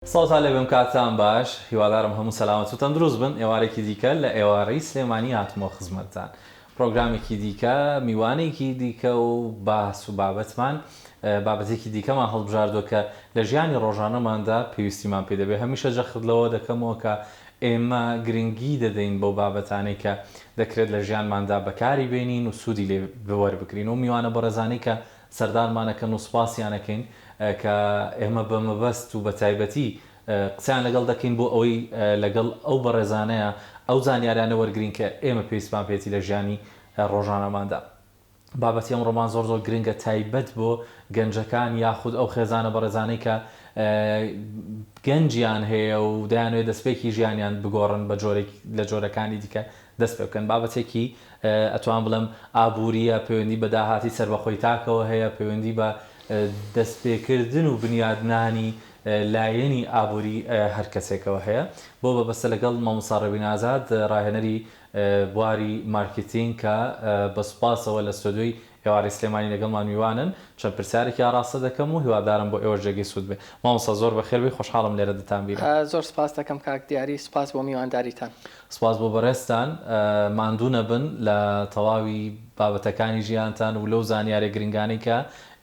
ساڵ لێ بم کاتتان باش هیوادارم هەموو سەلامەت و تەندروست بن. ئێوارێکی دیکە لە ئێوارەی سلێمانی هاتمەوە خزمەتتان. پرۆگرامێکی دیکە میوانێکی دیکە و باس و بابەتمان بابەتێکی دیکەمان هەڵبژاردووە کە لە ژیانی ڕۆژانەماندا پێویستیمان پێ دەبێت. هەمیشە جەخت لەوە دەکەمەوە کە ئێمە گرنگی دەدەین بەو بابەتانەی کە دەکرێت لە ژیانماندا بەکاری بێنین و سوودی لێ بوەربگرین و میوانە بەڕێزانەی کە سەردانمانەکەن و سوپاسیانەکەین کە ئێمە بە مەبەست و بە تایبەتی قسەیان لەگەڵ دەکەین بۆ ئەوەی لەگەڵ ئەو بەڕێزانەیە ئەو زانیاریانە وەرگرین کە ئێمە پێویستمان پێێتی لە ژیانی ڕۆژانەماندا. بابەتی ئەم ڕۆمان زۆر گرنگە تایبەت بۆ گەنجەکان یاخود ئەو خێزانە بەڕێزانەی کە گەنجیان هەیە و دەیانوێت دەستپێکی ژیانیان بگۆڕن بە لە جۆرەکانی دیکە دەست پێ بکەن. بابەتێکی ئەتوان بڵم ئابووریە، پەیوەندی بە داهاتی سەربەخۆی تاکەوە هەیە، پەیوەندی بە دەستپێکردن و بنیادنانی لایەنی ئابووری هەر کەسێکەوە هەیە. بۆ بەبەستە لەگەڵ مامۆستا ڕەوین ئازاد ڕاهێنەری بواری مارکتینگ کە بە سوپاسەوە لە ستۆدیۆی ئێوارەی سلێمانی لەگەڵمان میوانن چەند پرسیارێکی ئاڕاستە دەکەم و هیوادارم بۆ ئێوە ژێگەی سوود بێ. مامۆستا زۆر بەخێر بێ، خۆشحاڵم لێرە دەتان بیرە. زۆر سپاس دەکەم کاک دیاری، سپاس بۆ میوانداریتان. سپاس بۆ بەڕێستان. ماندوو نەبن لە تەواوی بابەتەکانی ژیانتان و لەو زانیارە گرنگانی کە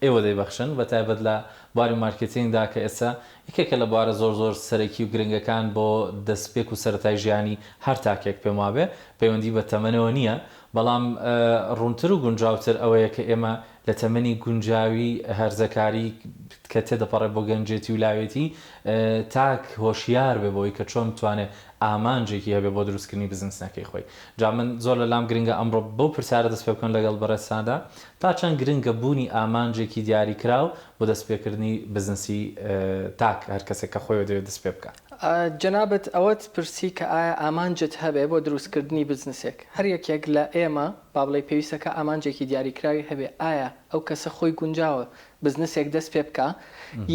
ئێوە دەیبەخشن بە تایبەت لە بواری مارکتینگدا کە ئێستا یەکێکە لە بوارە زۆر سەرەکی و گرنگەکان بۆ دەستپێک و سەرەتای ژیانی هەر تاکێک پێم وابێ پەیوەندی بە تەمەنەوە نییە، بەڵام ڕوونتر و گونجاوتر ئەوەیە کە ئێمە لە تەمەنی گونجاوی هەرزەکاری کە تێدەپەڕێت بۆ گەنجێتی و لاوێتی تاک هۆشیار بێ بۆی کە چۆن بتوانێت ئامانجێکی هەبێ بۆ دروستکردنی بزنسەکەی خۆی. جا من زۆر لەلام گرنگە ئەمڕۆ بەو پرسیارە دەست پێ بکەن لەگەڵ بەڕێزاندا تا چەند گرنگە بوونی ئامانجێکی دیاریکراو بۆ دەستپێکردنی بزنسی تاک هەر کەسێک کە خۆی دەوێت دەست پێ بکە. جەنابەت ئەوەت پرسی کە ئایا ئامانجت هەبێ بۆ دروستکردنی بزنسێک. هەر یەکێک لە ئێمە با بڵێ پێویستەکە ئامانجێکی دیاریکراوی هەبێ ئایا ئەو کەسە خۆی گونجاوە بزنسێک دەست پێ بکە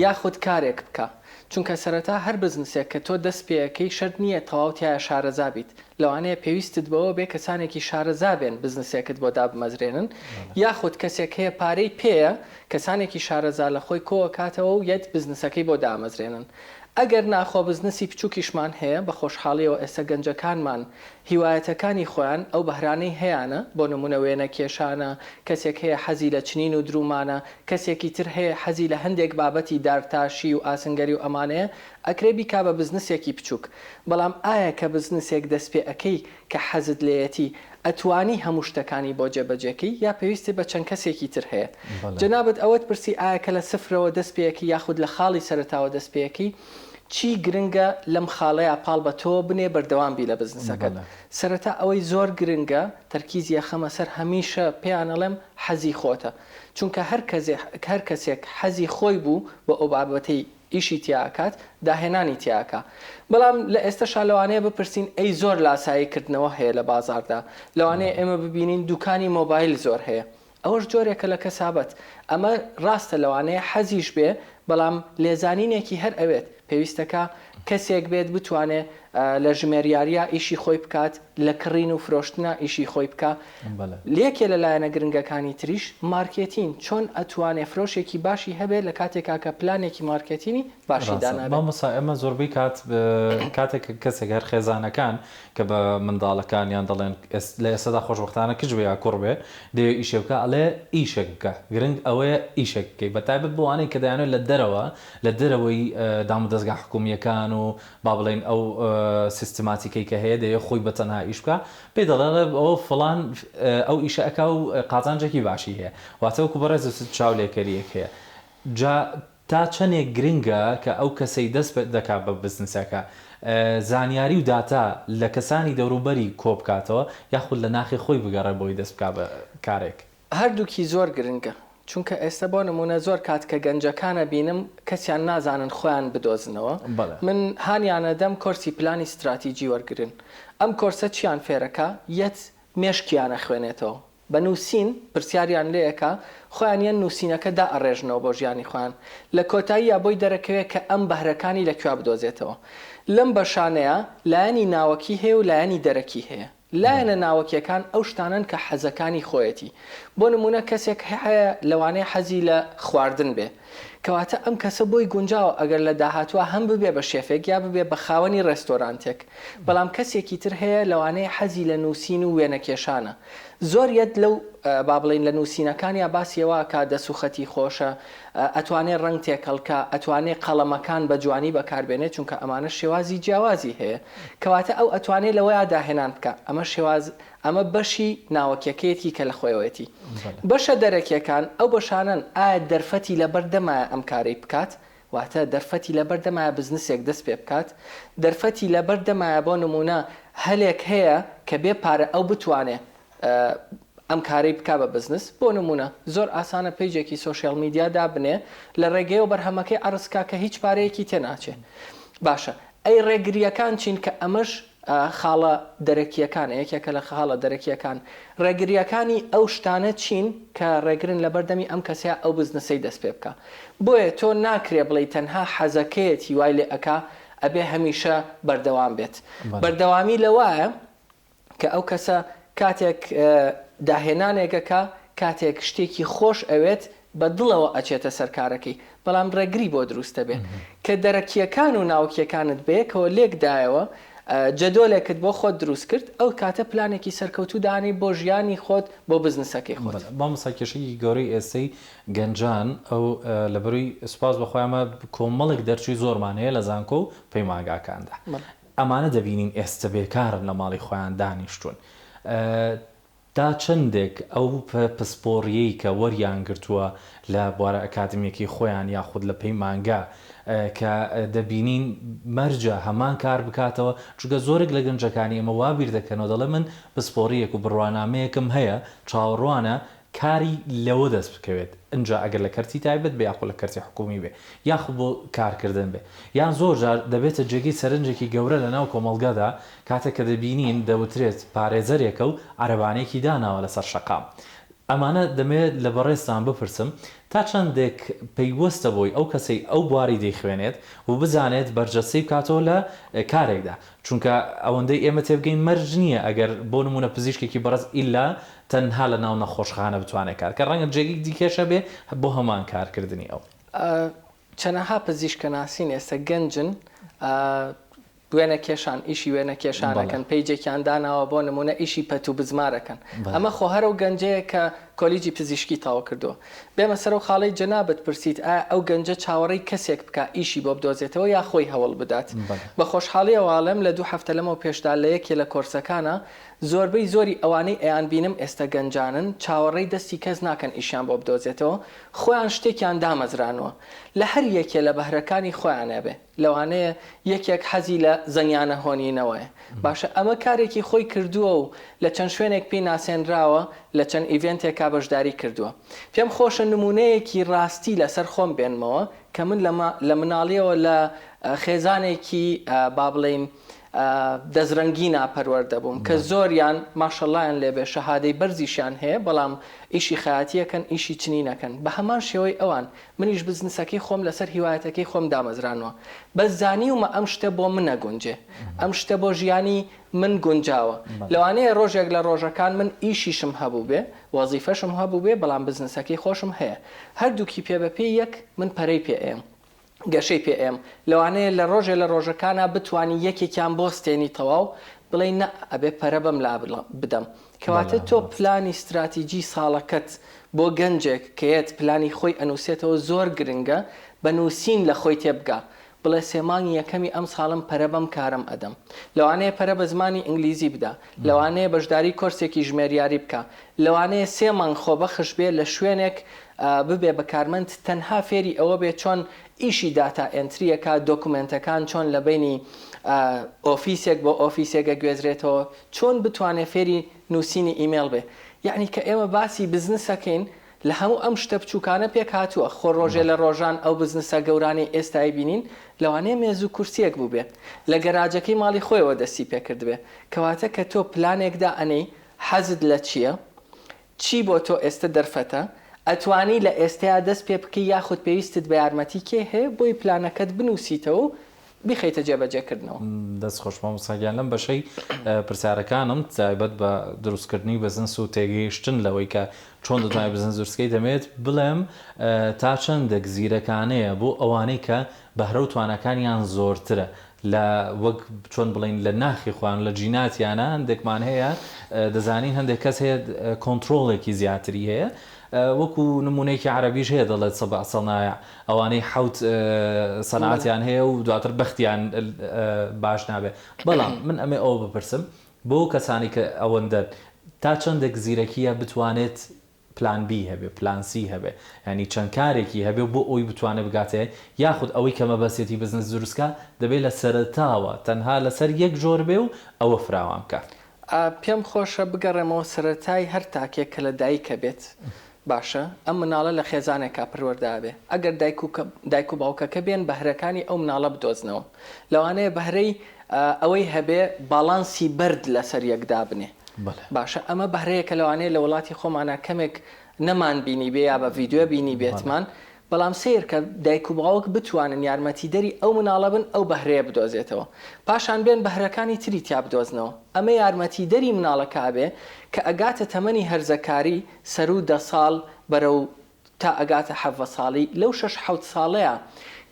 یاخود کارێک بکە. چونکە سەرەتا هەر بزنسێک کە تۆ دەست پێەکەی شەرت نییە تەواوتیایە شارەزا بیت، لەوانەیە پێویستت بەوە بێ کەسانێکی شارەزا بێن بزنسێکت بۆ دابمەزرێنن، یاخود کەسێک هەیە پارەی پێیە کەسانێکی شارەزا لە خۆی کۆوە کاتەوە و یەت بزنسەکەی بۆ دامەزرێنن. ئەگەر ناخۆ بزنسی بچووکیشمان هەیە بە خۆشحاڵیەوە ئێستا گەنجەکانمان هیوایەتەکانی خۆیان ئەو بەهرانەی هەیەە، بۆ نمونە وێنە کێشانە، کەسێک هەیە حەزی لە چنین و درومانە، کەسێکی تر هەیە حەزی لە هەندێک بابەتی دارتاشی و ئاسنگەری و ئەمانەیە، ئەکرێ بیکا بە بزنسێکی بچووک. بەڵام ئایا کە بزنسێک دەست پێ ئەەکەی کە حەزت لێیەتی ئەتوانی هەموو شتەکانی بۆ جێبەجێکەی یا پێویستی بە چەند کەسێکی تر هەیە. جەنابەت ئەوەت پرسی ئایا کە لە سفرەوە دەست پێەکەی یاخود لە خاڵی سەرەتاوە دەست پێەکەی چی گرنگە لەم خاڵەیە پاڵ بە تۆ بنێ بەردەوام بی لە بزنسەکەت. سەرەتا ئەوەی زۆر گرنگە تەرکیزی خەمە سەر هەمیشە پێیانەڵێم حەزی خۆتە، چونکە هەر کەسێک حەزی خۆی بوو بە ئەو بابەتەی ئیشی تیاکات داهێنانی تیاکە. بەڵام لە ئێستاشا لەوانەیە بپرسین ئەی زۆر لاساییکردنەوە هەیە لە بازاردا، لەوانەیە ئێمە ببینین دوکانی مۆبایل زۆر هەیە، ئەوەش جۆرێکە لە کەسابەت. ئەمە ڕاستە لەوانەیە حەزیش بێ، بەڵام لێزانینێکی هەر ئەوێت پێویستەکە کەسێک بێت بتوانێت لە ژمێریاریە ئیشی خۆی بکات، لە کڕین و فرۆشتنە ئیشی خۆی بکە. لێکێ لە لایەنە گرنگەکانی تریش مارکێتین، چۆن ئەتوانێت فرۆشێکی باشی هەبێت لە کاتێکا کە پلانێکی مارکێتینی باشی دانابێت. مامۆستا ئێمە زۆربەی کاتێک کەسێک هەر خێزانەکان کە بە منداڵەکانیان دەڵێن لە ئێستادا خۆشبەختانە کچ بێ یا کوڕ بێ دەوێت ئیشێ بکە، ئەڵێ ئیشێک بکە، گرنگ ئەوەیە ئیشێک بکەی، بەتایبەت بۆوانەی کە دەیانوێت لە دەرەوەی دام و دەستگا حکوومیەکان و با بڵێن ئەو سیستماتیکەی کە هەیە دەیە خۆی بەتەنها ئیش بکە، پێی دەڵێ ئەو فڵان ئەو ئیشە ئەکا و قازانجێکی باشی هەیە، واتەوەکو بەڕێز چاولێکەریەک هەیە. جا تا چەندێک گرنگە کە ئەو کەسەی دەست دەکات بە بزنسەکە زانیاری و داتا لە کەسانی دەوروبەری کۆ بکاتەوە یاخود لە ناخی خۆی بگەڕێ بۆی دەست بکات بە کارێک. هەردووکی زۆر گرنگە، چونکە ئێستا بۆ نمونە زۆر کات کە گەنجەکانە بینم کەسیان نازانن خۆیان بدۆزنەوە، من هانیانە دەم کۆرسی پلانی استراتیجی وەرگرن. ئەم کۆرسە چیان فێرەکە یەت مێشکیانە خوێنێتەوە، بە نووسین پرسیاریان لەیەکە خۆیان یەن نووسینەکە دا ئەڕێژنەوە بۆ ژیانی خۆیان، لە کۆتایی یا بۆی دەرەکەوێت کە ئەم بەهرەکانی لەکوێ بدۆزێتەوە. لەم بەشانەیە لایەنی ناوەکی هەیە و لایەنی دەرەکی هەیە. لایەنە ناوەکیەکان ئەو شتانن کە حەزەکانی خۆیەتی. بۆ نمونە کەسێک هەیە لەوانەیە حەزی لە خواردن بێ، کەواتە ئەم کەسە بۆی گونجاوە ئەگەر لە داهاتوە هەم ببێ بە شێفێک یا ببێ بە خاوەنی ڕێستۆرانتێک بەڵام کەسێکی تر هەیە لەوانەیە حەزی لە نووسین و وێنەکێشانە زۆریەت لەو با بڵین لە نووسینەکان یا باسیەوە کە دەسوخەتی خۆشە ئەتوانێت ڕنگ تێکەڵکە ئەتوانێت قەڵەمەکان بە جوانی بەکاربێنێت چونکە ئەمانە شێوازی جیاوازی هەیە کەواتە ئەو ئەتوانێت لەوەیە داهێنان بکە ئەمە بەشی ناوەکیەکەیەتی کە لە خۆیەوەتی بەشە دەرەکیەکان ئەو بەشانن ئایا دەرفەتی لە بەردەمایە ئەم کارەی بکات واتە دەرفەتی لە بەردەمایە بزنسێک دەست پێ بکات دەرفەتی لە بەردەمایە بۆ نمونە هەلێک هەیە کە بێ پارە ئەو بتوانێت ئەم کارەی بک بە بزنس بۆ نمونە زۆر ئاسانە پیجێکی سوۆشیال میدیادا بنێ لە ڕێگەی و بەرهەمەکەی عرضکا کە هیچ پارەیەکی تێناچێت باشە ئەی ڕێگریەکان چین کە ئەمەش خاڵە دەرەکیەکان یەکێکە لە خاڵە دەرەکیەکان ڕێگریەکانی ئەو شتانە چین کە ڕێگرن لە بەردەمی ئەم کەسەیە ئەو بزنسەی دەست پێ بکە بۆیە تۆ ناکرێ بڵێ تەنها حەزەکەیەتی وای لێ ئەکا ئەبێ هەمیشە بەردەوام بێت بەردەوامی لەوایە کە ئەو کەسە کاتێک داهێنانێکەکە کاتێک شتێکی خۆش ئەوێت بە دڵەوە ئەچێتە سەرکارەکەی بەڵام ڕێگری بۆ دروستە بێ کە دەرەکیەکان و ناوکیەکانت بەیەکەوە لێکدایەوە جەدۆلێکت بۆ خۆت دروست کرد ئەو کاتە پلانێکی سەرکەوتو دانی بۆ ژیانی خۆت بۆ بزنسەکەی خۆت مامۆستاکێشەی گەورەی ئێستەی گەنجان ئەو لەبەروی سوپاس بەخۆیمە کۆمەڵێک دەرچوی زۆرمانەیە لە زانکۆ و پەیمانگاکاندا ئەمانە دەبینین ئێستا بێکارن لە ماڵی خۆیان دانیشتون دا چندێک ئەو پسپۆڕیەی کە وەریان گرتووە لە بوارە ئەکادمیەکی خۆیان یاخود لە پەیمانگا کە دەبینین مەرجە هەمان کار بکاتەوە چونکە زۆرێک لە گەنجەکانی ئەمە وابیر دەکەنەوە دەڵێ من پسپۆڕیەک و بڕوانامەیەکم هەیە چاوەڕوانە کاری لەوە دەست بکەوێت اینجا ئەگەر لە کەرتی تایبەت بێ یاخود لە کەرتی حکومی بێ یاخود بۆ کارکردن بێ یان زۆر جار دەبێتە جێگەی سەرنجێکی گەورە لە ناو کۆمەڵگەدا کاتێک کە دەبینین دەوترێت پارێزەرێکە و عەرەبانەیەکی داناوە لەسەر شەقام ئەمانە دەمێت لە بەڕێستان بپرسم تا چەندێک پەیوەستە بۆی ئەو کەسەی ئەو بواری دەیخوێنێت و بزانێت بەرجەسەی بکاتەوە لە کارێکدا چونکە ئەوەندەی ئێمە تێبگەین مەرج نییە ئەگەر بۆ نمونە پزیشکێکی بەڕست ئیلا تەنها لە ناو نەخۆشخانە بتوانێت کار کە ڕەنگە جێگی دیکەشە بێ بۆ هەمان کارکردنی ئەو چەنەها پزیشکە ناسین ئێستا گەنجن وێنە کێشان ئیشی وێنە کێشانەکەن پیجێکیان داناوە بۆ نمونە ئیشی پەت و بزمارەکەن ئەمە خۆ هەرە و گەنجەیە کە کۆلیجی پزیشکی تاوا کردووە بێمە سەر و خاڵی جەنابەت پرسیت ئایا ئەو گەنجە چاوەڕێی کەسێک بکە ئیشی بۆ بدۆزێتەوە یا خۆی هەوڵ بدات بە خۆشحاڵی ئەواڵم لە 2 هەفتە لەمەوە پێشدا لە یەکێ لە کۆرسەکانە زۆربەی زۆری ئەوانەی ئەیان بینم ئێستا گەنجانن چاوەڕێی دەستی کەس ناکەن ئیشیان بۆ بدۆزێتەوە خۆیان شتێکیان دامەزرانەوە لە هەر یەکێ لە بەهرەکانی خۆیانە بێ لەوانەیە یەکێک حەزی لە زەنیانە هۆنینەوەیە باشە ئەمە کارێکی خۆی کردووە و لە چەند شوێنێک پێی ناسێنراوە لە چەند ئیڤێنتێکا بەشداری کردووە پێم خۆشە نمونەیەکی ڕاستی لەسەر خۆم بێنمەوە کە من لە مناڵیەوە لە خێزانێکی با بڵێین دەزرەنگی ناپەروەردە بووم کە زۆریان ماشەڵڵایان لێبێ شەهادەی بەرزیشیان هەیە بەڵام ئیشی خەیاتیەکەن ئیشی چنینەکەن بە هەمان شێوەی ئەوان منیش بزنسەکەی خۆم لەسەر هیوایەتەکەی خۆم دامەزرانەوە بەس زانیومە ئەم شتە بۆ منە گونجێ ئەم شتە بۆ ژیانی من گونجاوە لەوانەیە ڕۆژێک لە ڕۆژەکان من ئیشیشم هەبوو بێ وەزیفەشم هەبوو بێ بەڵام بزنسەکەی خۆشم هەیە هەردووکی پێبەپێ یەک من پەرەی پێ ئێم گەشەی پێم لەوانەیە لە ڕۆژێ لە ڕۆژەکانە بتوانی یەکێکیان بۆ ستێنی تەواو بڵێ نە ئەبێ پەرە بەم لا بدەم کەواتە تۆ پلانی استراتیجی ساڵەکەت بۆ گەنجێک کەیت پلانی خۆی ئەنووسێتەوە زۆر گرنگە بە نووسین لە خۆی تێبگا بڵێ سێمانی یەکەمی ئەم ساڵم پەرە بەم کارم ئەدەم لەوانەیە پەرە بە زمانی ئینگلیزی بدا لەوانەیە بەشداری کۆرسێکی ژمێریاری بکە لەوانەیە 3 مانگ خۆبەخش بێ لە شوێنێک ببێ بە کارمەند تەنها فێری ئەوە بێ چۆن ئیشی داتا ئەنتریەکە دۆکومنتەکان چۆن لە بینی ئۆفیسێک بۆ ئۆفیسێکە گوێزرێتەوە چۆن بتوانێت فێری نووسینی ئیمێل بێ یعنی کە ئێمە باسی بزنسەکەین لە هەموو ئەم شتە بچووکانە پێک هاتووە خۆ ڕۆژێ لە ڕۆژان ئەو بزنسە گەورانی ئێستای بینین لەوانەیە مێزوو کورسیەک بوو بێ لە گەراجەکەی ماڵی خۆیەوە دەستی پێکرد بێ کەواتە کە تۆ پلانێکدا ئەنەی حەزت لە چییە چی بۆ تۆ ئێستا دەرفەتە ئەتوانی لە ئێستایا دەست پێ بکەی یاخود پێویستت بە یارمەتی کێ هەیە بۆی پلانەکەت بنووسیتەوە بیخەیتە جێبەجێکردنەوە. دەست خۆشمە ساگیان لەم بەشەی پرسیارەکانم تایبەت بە دروستکردنی بزنس و تێگەیشتن لەوەی کە چۆن دەتوانێت بزنس دروستکەی دەمێت بڵێم تا چەندێک زیرەکانەیە بۆ ئەوانەی کە بەهرە و توانەکانیان زۆرترە لە وەک چۆن بڵین لە ناخی خوان لە جیناتیانە هەندێکمان هەیە دەزانین هەندێک کەس هەیە کۆنتترۆڵێکی زیاتری هەیە وەکو نمونەیەکی عربیش هەیە دەڵێت سەبع سەنایع ئەوانەی حوت سەنعاتیان هەیە و دواتر بەختیان باش نابێت. بەڵام من ئەمێ ئەوە بپرسم بۆ کەسانی کە ئەوەندە تا چەندێک زیرەکیە بتوانێت پلان بی هەبێ پلانسی هەبێ ینی چەند کارێکی هەبێ بۆ ئەوی بتوانێت بگاتێ یاخود ئەوەی کەمە بەسێتی بزنس دروستکە دەبێت لە سەرتاوە تەنها لەسەر یەک جۆر بێ و ئەوە فراوان کات. پێم خۆشە بگەڕێمەوە سەرەتای هەر تاکێک کە لە دایکە بێت باشە ئەم مناڵە لە خێزانێکا پروەردابێ ئەگەر دایک و باوکەکە بێن بەهرەکانی ئەو مناڵە بدۆزنەوە لەوانەیە بەهرەی ئەوەی هەبێ باڵانسی بەرد لەسەر یەکدا بنێ باشە ئەمە بەهرەیەکە لەوانەیە لە وڵاتی خۆمانە کەمێک نەمان بینی بێ یا بە ڤیددیو بینی بێتمان بەڵام سیر کە دایک و باوک بتوانن یارمەتیدەری ئەو مناڵە بن ئەو بەهرەیە بدۆزێتەوە پاشان بێن بەهرەکانی تری تیا بدۆزنەوە ئەمە یارمەتیدەری مناڵەکە بێ کە ئەگاتە تەمەنی هەرزەکاری سەر و 10 ساڵ بەرەو تا ئەگاتە 7 ساڵی لەو 6-7 ساڵەیە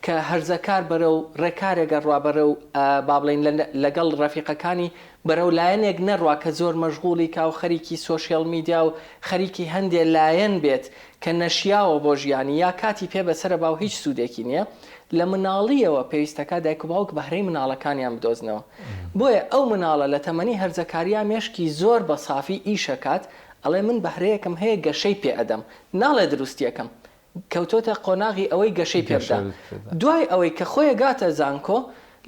کە هەرزەکار بەرەو ڕێکارێگە ڕوا بەرەو با بڵین لەگەڵ ڕەفیقەکانی بەرەو لایەنێک نەڕوا کە زۆر مەشغوڵی کا و خەریکی سۆشیال میدیا و خەریکی هەندێک لایەن بێت کە نەشیاوە بۆ ژیانی یا کاتی پێ بەسرە باو هیچ سوودێکی نییە لە مناڵیەوە پێویستەکە دایک و باوک بەهرەی مناڵەکانیان بدۆزنەوە بۆیە ئەو مناڵە لە تەمەنی هەرزەکاریە مێشکی زۆر بە سافی ئیشەکات ئەڵێ من بەهرەیەکم هەیە گەشەی پێ ئەدەم ناڵێ دروستیەکەم کەوتۆتە قۆناغی ئەوەی گەشەی پێبدا دوای ئەوەی کە خۆیە گاتە زانکۆ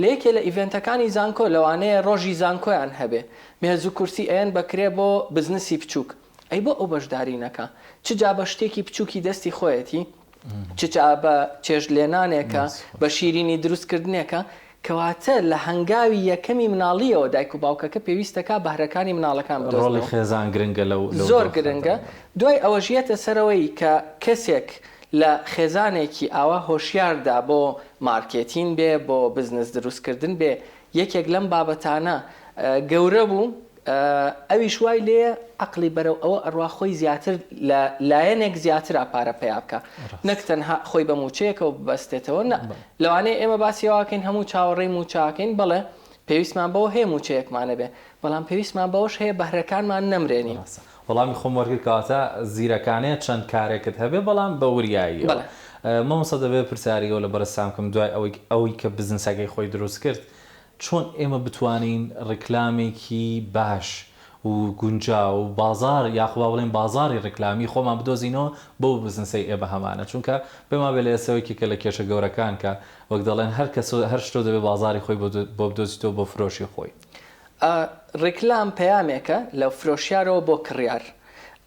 لە یەکێ لە ئیڤنتەکانی زانکۆ لەوانەیە ڕۆژی زانکۆیان هەبێ مێز و کورسی ئەیان بکرێ بۆ بزنسی بچووک ئەی بۆ ئەو بەشداری نەکە چجا بە شتێکی بچووکی دەستی خۆیەتی چجا بە چێژ لێنانێکە بە شیرینی دروستکردنێکە کەواتە لە هەنگاوی یەکەمی مناڵیەوە دایک و باوکەکە پێویستەکە بەهرەکانی مناڵەکان ڕۆڵی خێزان گرنگە لەو زۆر گرنگە دوای ئەوە ژێتە سەرەوەی کە کەسێک لە خێزانێکی ئاوا هۆشیاردا بۆ مارکێتین بێ بۆ بزنس دروستکردن بێ یەکێک لەم بابەتانە گەورە بوو ئەویش وای لێ عقلی بەرەو ئەوە ئەڕواخۆی زیاتر لە لایەنێک زیاتر ئاپارە پێیا بکە نەک تەنها خۆی بە موچەیەکەوە ببەستێتەوە لەوانەیە ئێمە باسیواکەین هەموو چاوەڕێی موچاکەین بڵێ پێویستمان بەوە هەیە موچەیەکمانە بێ بەڵام پێویستمان بەوەش هەیە بەهرەکانمان نەمرێنی وەڵامی خۆم وەرگرتکەواتە زیرەکانەیە چەند کارێکت هەبێ بەڵام بە وریایی مامۆستا دەبێت پرسیاریەوە لە بەرزسامکەم دوای ئەوەی کە بزنسەکەی خۆی دروست کرد چۆن ئێمە بتوانین ڕێکلامێکی باش و گونجا و بازار یاخوا بڵێن بازاری ڕێکلامی خۆمان بدۆزینەوە بۆ بزنسەی ئێمە هەمانە چونکە پێما بێ لە ئێسەوەیکی کە لە کێشە گەورەکان کە وەک دەڵێن هەر کەس هەر شتۆ دەبێت بازاری خۆی بۆ بدۆزیتەوە بۆ فرۆشی خۆی ڕێکلام پەیامێکە لە فرۆشیارەوە بۆ کڕیار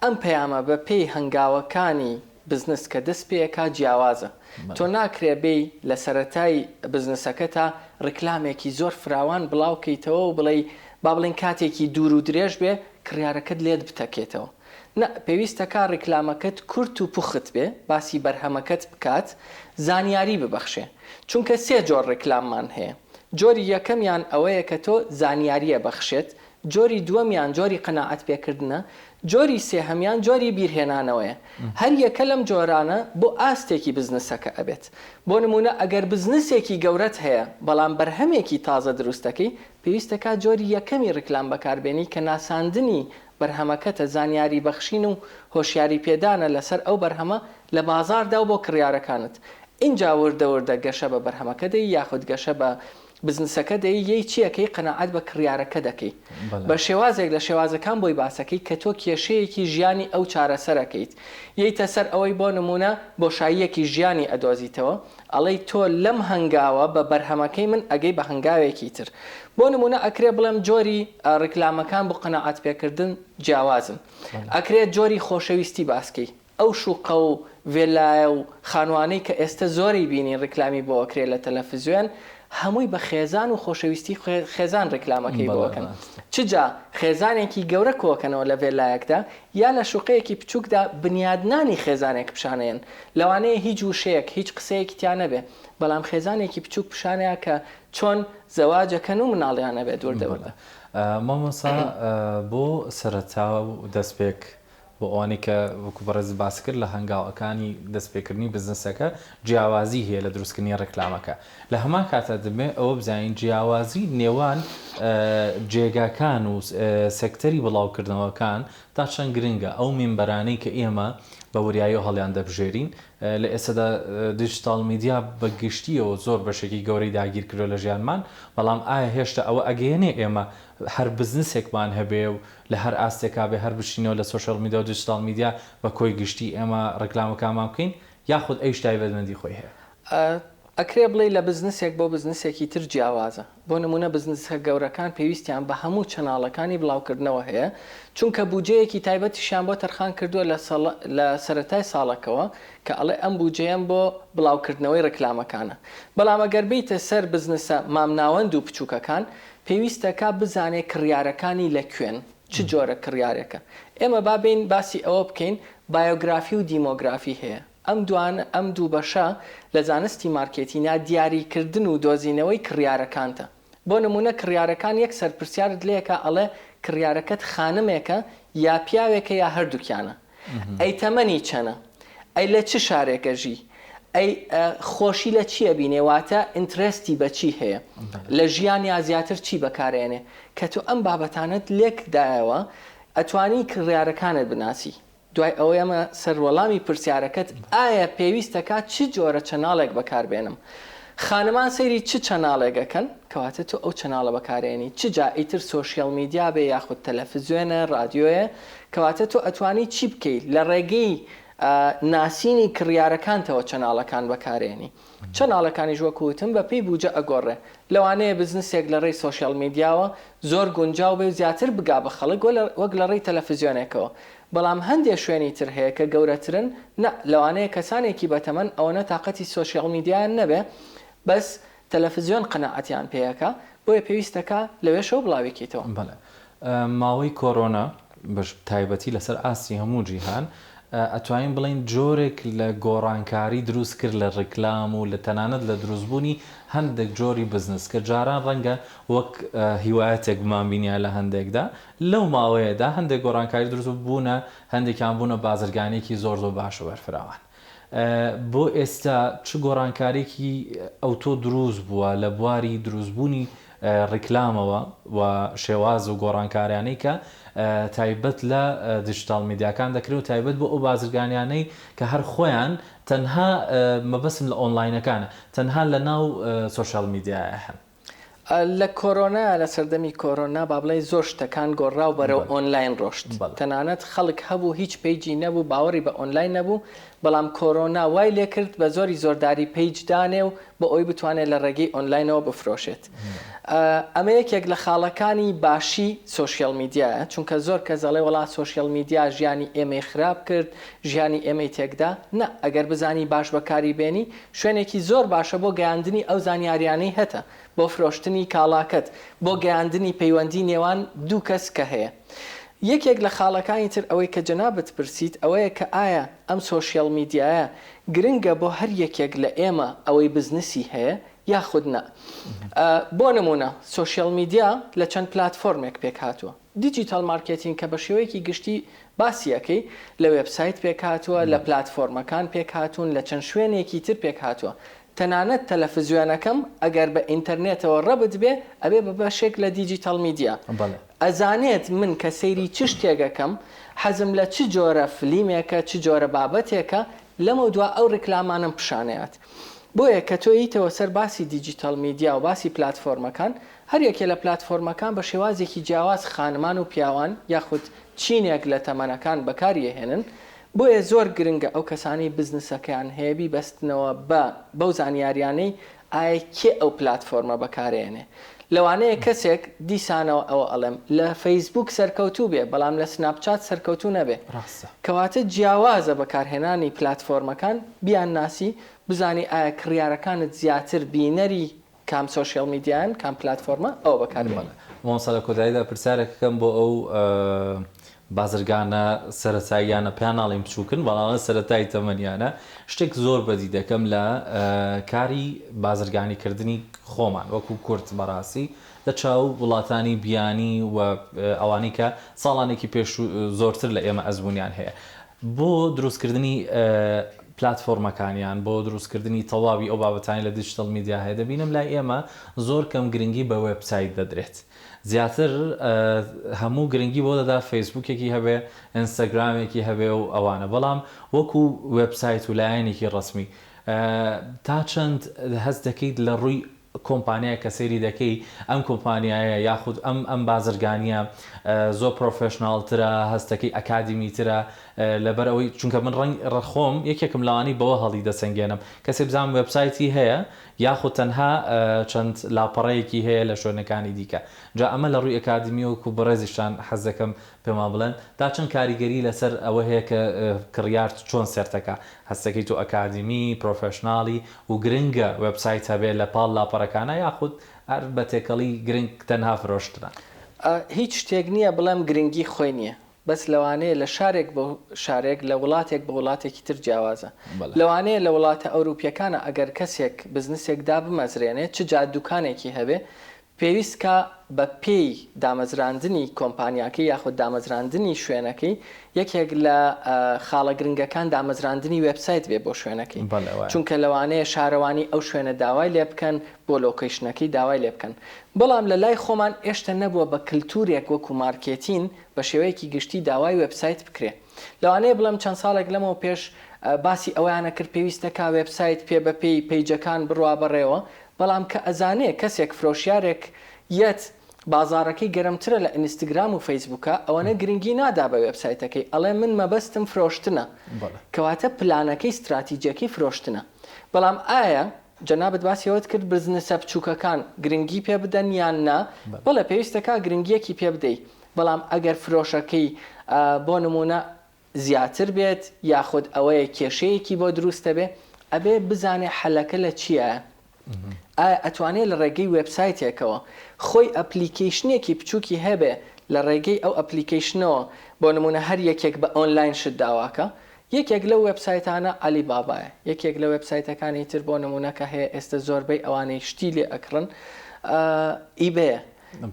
ئەم پەیامە بە پێی هەنگاوەکانی بزنس کە دەست پێیەکە جیاوازە تۆ ناکرێ بێ لە سەرەتای بزنسەکە تا ڕێکلامێکی زۆر فراوان بڵاوکەیتەوە و بڵێ با بڵێن کاتێکی دوور و درێژ بێ کڕیارەکەت لێت بتەکێتەوە پێویستەکە ڕێکلامەکەت کورت و پوخت بێ باسی بەرهەمەکەت بکات زانیاری ببەخشێ چونکە 3 جۆر ڕێکلاممان هەیە جۆری یەکەمیان ئەوەیە کە تۆ زانیاریە بەخشێت جۆری دووەمیان جۆری قەناعەت پێکردنە جۆری سێهەمیان جۆری بیرهێنانەوەیە هەر یەکە لەم جۆرانە بۆ ئاستێکی بزنسەکە ئەبێت بۆ نمونە ئەگەر بزنسێکی گەورەت هەیە بەڵام بەرهەمێکی تازە دروستەکەی پێویستەکە جۆری یەکەمی ڕێکلام بەکاربێنی کە ناساندنی بەرهەمەکەتە زانیاری بەخشین و هۆشیاری پێدانە لەسەر ئەو بەرهەمە لە بازاردا و بۆ کڕیارەکانت اینجا وردەوردە گەشە بە بەرهەمەکە دەی یاخود گەشە بە بزنسەکە دەی یەی چیەکەی قەناعەت بە کڕیارەکە دەکەیت بە شێوازێک لە شێوازەکان بۆی باسەکەی کە تۆ کێشەیەکی ژیانی ئەو چارەسەرەکەیت یەیتە سەر ئەوەی بۆ نمونە بۆشاییەکی ژیانی ئەدۆزیتەوە ئەڵەی تۆ لەم هەنگاوە بە بەرهەمەکەی من ئەگەی بە هەنگاوێکی تر بۆ نمونە ئەکرێ بڵێم جۆری ڕێکلامەکان بۆ قەناعەت پێکردن جیاوازن ئەکرێت جۆری خۆشەویستی باسکەی ئەو شوقە و وێلایە و خانوانەی کە ئێستا زۆری بینی ڕێکلامی بۆ ئەکرێت لە تەلەڤیزیۆن هەمووی بە خێزان و خۆشەویستی خێزان ڕێکلامەکەی بۆکەن چجا خێزانێکی گەورە کۆکەنەوە لە وێلایەکدا یا لە شوقەیەکی بچووکدا بنیادنانی خێزانێک پیشانەیەن لەوانەیە هیچ وشەیەک هیچ قسەیەکی تیان نەبێ بەڵام خێزانێکی بچووک پیشانەیە کە چۆن زەواجەکەن و مناڵیان نەبێ دووردەوەدا. مامۆستا بۆ سەرەتا و دەستپێک بۆ ئەوانەی کە وەکو بەڕێز باس کرد لە هەنگاوەکانی دەستپێکردنی بزنسەکە جیاوازی هەیە لە دروستکردنی ڕێکلامەکە لە هەمان کاتە دەبێت ئەوە بزانین جیاوازی نێوان جێگاکان و سێکتەری بڵاوکردنەوەکان تا چەند گرنگە ئەو مینبەرانەی کە ئێمە بە وریایی و هەڵیان دەبژێرین لە ئێستادا دیجیتال میدیا بە گشتیەوە زۆر بەشێکی گەورەی داگیر کردو لە ژیانمان بەڵام ئایا هێشتا ئەوە ئەگەیەنێ ئێمە هەر بزنسێکمان هەبێ و لە هەر ئاستێکا بێ هەر بشینەوە لە سوشال میدیا و دیجیتال میدیا بە کۆی گشتی ئێمە ڕێکلامەکانمان بکەین یاخود ئەیش تایبەتمەندی خۆی هەیە ئەکرێ بڵێ لە بزنسێک بۆ بزنسێکی تر جیاوازە بۆ نمونە بزنسە گەورەکان پێویستیان بە هەموو چەناڵەکانی بڵاوکردنەوە هەیە چونکە بودجەیەکی تایبەتیشیان بۆ تەرخان کردووە لە سەرەتای ساڵەکەوە کە ئەڵێ ئەم بودجەیەم بۆ بڵاوکردنەوەی ڕێکلامەکانە بەڵام ئەگەر بیتە سەر بزنسە مامناوەند و بچووکەکان پێویستەکە بزانێ کڕیارەکانی لەکوێن چ جۆرە کڕیارێکە ئێمە بابین باسی ئەوە بکەین بایۆگرافی و دیمۆگرافی هەیە ئەم دوو بەشە لە زانستی مارکێتینە دیاریکردن و دۆزینەوەی کڕیارەکانتە بۆ نمونە کڕیارەکان یەک سەرپرسیارت لێکە ئەڵێ کڕیارەکەت خانمێکە یا پیاوێکە یا هەردووکیانە ئەی تەمەنی چەنە ئەی لە چ شارێکە ژی ئەی خۆشی لە چیە بینێواتە ئینترستی بە چی هەیە لە ژیان یا زیاتر چی بەکارێنێ کە تو ئەم بابەتانت لێکدایەوە ئەتوانی کڕیارەکانت بناسی دوای ئەوە ئەمە سەروەڵامی پرسیارەکەت ئایا پێویستەکە چ جۆرە چەناڵێک بەکاربێنم خانمان سەیری چ چەناڵێگەکەن کەواتە تو ئەو چەناڵە بەکارێنی چ جا ئیتر سۆشیال میدیا بێ یاخود تەلەڤیزیۆنە ڕادیۆیە کەواتە تو ئەتوانی چی بکەیت لە ڕێگەی ناسینی کڕیارەکانتەوە چەناڵەکان بەکارێنی چەناڵەکانی ژوەکوتم بە پێی بوجە ئەگۆڕێ لەوانەیە بزنسێک لە ڕێی سۆشیال میدیاوە زۆر گونجاو بێ زیاتر بگا بە خەڵک وەک لە ڕێی تەلەڤیزیۆنێکەوە بەڵام هەندێک شوێنی تر هەیە کە گەورەترن لەوانەیە کەسانێکی بەتەمەن ئەوەنە تااقەتی سۆشیال میدیایان نەبێ بەس تەلەڤیزیۆن قەنەعەتیان پێیەکە بۆیە پێویستەکە لەوێشەوە بڵاوێکیتەوە ماوەی کۆرۆنا بەش تایبەتی لەسەر ئاسی هەموو جیهان ئەتوانین بڵین جۆرێک لە گۆڕانکاری دروست کرد لە ڕێکلام و لە تەنانەت لە دروستبوونی هەندێک جۆری بزنس کە جاران ڕەنگە وەک هیوایەتێک بمانبینیا لە هەندێکدا لەو ماوەیەدا هەندێک گۆڕانکاری دروست بوونە هەندێکیان بوونە بازرگانێکی زۆر باش و بەرفراوان بۆ ئێستا چ گۆڕانکارێکی ئەوتۆ دروست بووە لە بواری دروستبوونی ڕێکلامەوە و شێواز و گۆڕانکاریانەی کە تایبەت لە دیجیتال میدیاکان دەکرێت و تایبەت بۆ ئەو بازرگانیانەی کە هەر خۆیان تەنها مەبەسم لە ئۆنلاینەکانە تەنها لە ناو سۆشیال میدیایە هەن لە کۆرۆنا لە سەردەمی کۆرۆنا با بڵێ زۆر شتەکان گۆڕاو بەرەو ئۆنلاین ڕۆشت تەنانەت خەڵک هەبوو هیچ پیجی نەبوو باوەڕی بە ئۆنلاین نەبوو بەڵام کۆرۆنا وای لێ کرد بە زۆری زۆرداری پیج دانێ و بە ئەوی بتوانێت لە ڕێگەی ئۆنلاینەوە بفرۆشێت ئەمە یەکێک لە خاڵەکانی باشی سۆشیال میدیایە چونکە زۆر کەس دەڵێ وڵات سۆشیال میدیا ژیانی ئێمەی خراپ کرد ژیانی ئێمەی تێکدا نە ئەگەر بزانی باش بەکاری بێنی شوێنێکی زۆر باشە بۆ گەیاندنی ئەو زانیاریانەی هەتە بۆ فرۆشتنی کاڵاکەت بۆ گەیاندنی پەیوەندی نێوان دوو کەس کە هەیە یەکێک لە خاڵەکانی تر ئەوەی کە جەنابەت پرسیت ئەوەیە کە ئایا ئەم سۆشیال میدیایە گرنگە بۆ هەر یەکێک لە ئێمە ئەوەی بزنسی هەیە یاخود نە بۆ نمونە سۆشیال میدیا لە چەند پلاتفۆرمێک پێک هاتووە دیجیتال مارکتینگ کە بە شێوەیەکی گشتی باسیەکەی لە وێبسایت پێک هاتووە لە پلاتفۆرمەکان پێک هاتوون لە چەند شوێنێکی تر پێک هاتووە تەنانەت تەلەڤیزیۆنەکەم ئەگەر بە ئینتەرنێتەوە ڕەبت بێ ئەبێ بە بەشێک لە دیجیتال میدیا ئەزانێت من کە سەیری چ شتێگەکەم حەزم لە چ جۆرە فلیمێکە چ جۆرە بابەتێکە لەمە دوا ئەو ڕێکلامانم پیشانەیەات بۆیە کە تۆ ییتەوە سەر باسی دیجیتال میدیا و باسی پلاتفۆرمەکان هەر یەکێ لە پلاتفۆرمەکان بە شێوازێکی جیاواز خانمان و پیاوان یاخود چینێک لە تەمەنەکان بەکاریهێنن بۆیە زۆر گرنگە ئەو کەسانی بزنسەکەیان هەیەبی بەستنەوە بەو زانیاریانەی ئایا کێ ئەو پلاتفۆرمە بەکارێنێ لەوانەیە کەسێک دیسانەوە ئەوە ئەڵێم لە فەیسبوک سەرکەوتوو بێ بەڵام لە سناپچات سەرکەوتوو نەبێ کەواتە جیاوازە بەکارهێنانی پلاتفۆرمەکان بیان ناسی بزانی ئایا کڕیارەکانت زیاتر بینەری کام سوشیال میدیان کام پلتفۆرمە ئەو بەکاربێنێ. مامۆستا لە کۆتاییدا پرسیارێکەکەم بۆ ئەو بازرگانە سەرەتاییانە پیاناڵیم بچووکن بەڵامە سەرەتایی تەمەنیانە شتێک زۆر بەدی دەکەم لە کاری بازرگانیکردنی خۆمان وەکو کورت بەڕاستی لە چاو وڵاتانی بیانی و ئەوانی کە ساڵانێکی پێش زۆرتر لە ئێمە ئەزمونیان هەیە بۆ دروستکردنی پلتفۆرمەکانیان بۆ دروستکردنی تەواوی ئەو بابەتانی لە دیجیتال میدیا هەیە دەبینم لای ئێمە زۆر کەم گرنگی بە وێبسایت دەدرێت زیاتر هەموو گرنگی بۆ دەدا فەیسبوکێکی هەبێ ئینستاگرامێکی هەبێ و ئەوانە بەڵام وەکو وێبسایت و لایەنێکی ڕسمی تا چەند هەست دەکەیت لە ڕووی کۆمپانیای کە سەیری دەکەی ئەم کۆمپانیایە یاخود ئەم بازرگانیە زۆر پرۆفێشناڵترە هەستەکەی ئەکادمیترە لەبەرەوەی چونکە من ڕەخۆم یەکێکم لەوانی بەوە هەڵی دەسەنگێنم کەسێ بزانم وێبسایتی هەیە یاخود تەنها چەند لاپەڕەیەکی هەیە لە شوێنەکانی دیکە جا ئەمە لە ڕووی ئەکادمی وەکو بەڕێزیشان حەز دەکەم پێما بڵێن تا چەند کاریگەری لەسەر ئەوە هەیە کە کڕیار چۆن سێرتەکە هەستەکەی تو ئەکادمی پرۆفێشناڵی و گرنگە وێبسایت هەبێ لە پاڵ لاپەڕەکانە یاخود هەر بە تێکەڵی گرنگ تەنها فرۆشترە هیچ شتێک نییە بڵێم گرنگی خۆی نییە بەس لەوانەیە لە شارێک بە شارێک لە وڵاتێک بە وڵاتێکی تر جیاوازە لەوانەیە لە وڵاتە ئەوروپیەکانە ئەگەر کەسێک بزنسێکدا بمەزرێنێت چ جا دوکانێکی هەبێ پێویستکە بە پێی دامەزراندنی کۆمپانیاکەی یاخود دامەزراندنی شوێنەکەی یەکێک لە خاڵە گرنگەکان دامەزراندنی وێبسایت بێ بۆ شوێنەکەی چونکە لەوانەیە شارەوانی ئەو شوێنە داوای لێ بکەن بۆ لۆکیشنەکەی داوای لێ بکەن بەڵام لە لای خۆمان ئێشتا نەبووە بە کللتورێک وەکو مارکێتین بە شێوەیەکی گشتی داوای وێبسایت بکرێ لەوانەیە بڵم چەند ساڵێک لەمەوە پێش باسی ئەویانە کرد پێویستەکە وێبسایت پێ بەپێی پیجەکان بڕوا بەڕێوە بەڵام کە ئەزانێ کەسێک فرۆشیارێک یەت بازارەکەی گەرمترە لە ئینستاگرام و فەیسبووکە ئەوەنە گرنگی نادا بە وێبسایتەکەی ئەڵێ من مەبەستم فرۆشتنە کەواتە پلانەکەی استراتیجیەکەی فرۆشتنە بەڵام ئایا جەنابەت باسیەوەت کرد بزنسە بچووکەکان گرنگی پێ بدەن یان نا بەڵێ پێویستەکە گرنگیەکی پێ بدەیت بەڵام ئەگەر فرۆشەکەی بۆ نمونە زیاتر بێت یاخود ئەوەیە کێشەیەکی بۆ دروستە بێ ئەبێ بزانێ حەلەکە لە چییە ئایا ئەتوانێت لە ڕێگەی وێبسایتێکەوە خۆی ئەپلیکیشنێکی بچووکی هەبێ لە ڕێگەی ئەو ئەپلیکیشنەوە بۆ نمونە هەر یەکێک بە ئۆنلاین شت داواکە یەکێک لە وێبسایتانە علی بابایە یەکێک لە وێبسایتەکانی تر بۆ نمونونەکە هەیە ئێستا زۆربەی ئەوانەی شتی لێ ئەکڕن ئیبەیە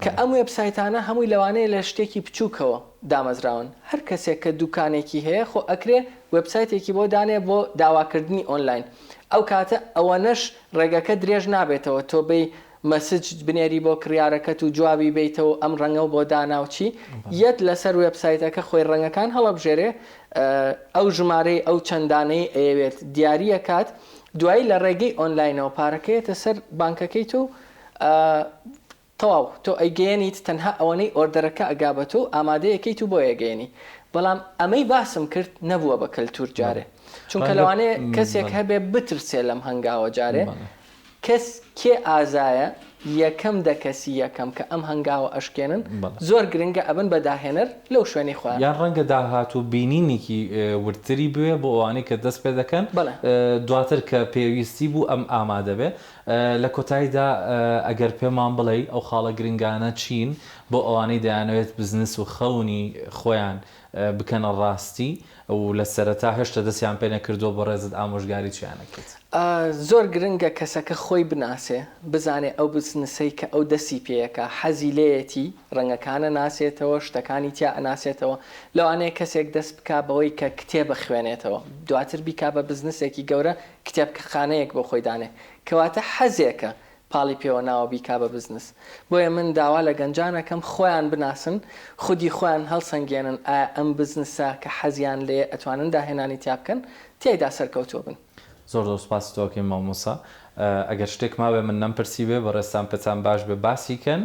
کە ئەم وێبسایتانە هەمووی لەوانەیە لە شتێکی بچووکەوە دامەزراون هەر کەسێک کە دوکانێکی هەیە خۆ ئەکرێ وێبسایتێکی بۆ دانێ بۆ داواکردنی ئۆنلاین ئەو کاتە ئەوەنەش ڕێگەکە درێژ نابێتەوە تۆ بەی مەسج بنێری بۆ کڕیارەکەت و جوابی بیتەوە ئەم ڕەنگە بۆ داناوچی یەت لەسەر وێبسایتەکە خۆی ڕەنگەکان هەڵەبژێرێ ئەو ژمارەی ئەو چەندانەی ئەوێت دیاریە کات دوایی لە ڕێگەی ئۆنلاینەوە پارەکەیەتە سەر بانکەکەی تو تەواو تۆ ئەیگەێنیت تەنها ئەوەنەی ئۆردەرەکە ئەگابەت و ئامادەیەکەیت و بۆ ئەگەێنی بەڵام ئەمەی باسم کرد نەبووە بە کەلتور جارێ چونکە لەوانەیە کەسێک هەبێ بترسێ لەم هەنگاوە جارێ کەس کێ ئازایە یەکەم دەکەسی یەکەم کە ئەم هەنگاوە ئەشکێنن زۆر گرنگە ئەبن بەداهێنەر لەو شوێنی خۆیان یان ڕەنگە داهات و بینینێکی ورتری بوێ بۆ ئەوانەی کە دەست پێ دەکەن دواتر کە پێویستی بوو ئەم ئامادە بێ لە کۆتاییدا ئەگەر پێمان بڵێ ئەو خاڵە گرنگانە چین بۆ ئەوانەی دەیانەوێت بزنس و خەونی خۆیان بکەنە ڕاستی و لە سەرەتا هێشتا دەستیان پێ نەکردووە بۆ ڕێزت ئامۆژگاری چیانەکەیت زۆر گرنگە کەسەکە خۆی بناسێ بزانێ ئەو بزنسەی کە ئەو دەستی پێیەکە حەزی لێیەتی ڕەنگەکانە ناسێتەوە شتەکانی تیا ئەناسێتەوە لەوانەیە کەسێک دەست بک بەوەی کە کتێبە خوێنێتەوە دواتر بیکا بە بزنسێکی گەورە کتێبخانەیەک بۆ خۆی دانێ کەواتە حەزێکە پاڵی پێوە ناوە بیکا بە بزنس بۆیە من داوا لە گەنجانەکەم خۆیان بناسن خودی خۆیان هەڵسەنگێنن ئایا ئەم بزنسە کە حەزیان لێ ئەتوانن داهێنانی تیا بکەن تیایدا سەرکەوتووە بن زۆر سوپاس تۆکەی مامۆسا ئەگەر شتێک ماوێ من نەمپرسی بێ بە ڕێستان پێتان باش بێ باسیکەن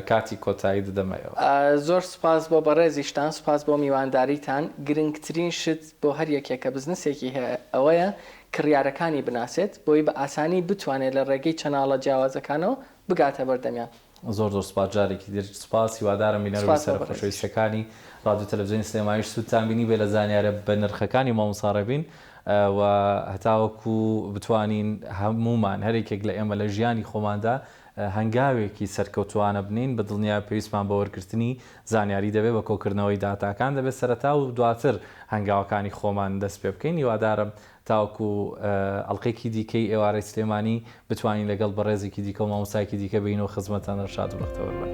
کاتی کۆتایی دەدەمەوە زۆر سوپاس بۆ بەڕێزیشتان سوپاس بۆ میوانداریتان گرنگترین شت بۆ هەر یەکێکە بزنسێکی هەیە ئەوەیە کڕیارەکانی بناسێت بۆی بە ئاسانی بتوانێت لە ڕێگەی چەناڵە جیاوازەکانەوە بگاتە بەردەمیان زۆر سوپاس جارێکی در سوپاس هیوادارم بینەرەوەی سەرخۆشەویستەکانی رادیۆ تەلەڤیزیۆنی سلێمانیش سوودتان بینی بێ لە زانیارە بە نرخەکانی مامۆسا ڕەبین و هەتاوەکو بتوانین هەمومان هەرێکێک لە ئێمە لە ژیانی خۆماندا هەنگاوێکی سەرکەوتوانە بنین بە دڵنیا پێویستمان بە وەرگرتنی زانیاری دەبێت بە کۆکردنەوەی داتاکان دەبێت سەرەتا و دواتر هەنگاوەکانی خۆمان دەست پێ بکەین هیوادارم تاوەکو ئەڵلقێکی دیکەی ئێوارەی سلێمانی بتوانین لەگەڵ بە ڕێزێکی دیکە و مامۆسایەکی دیکە بینەوە خزمەتتان ڕشاد و بەختەوەر بن.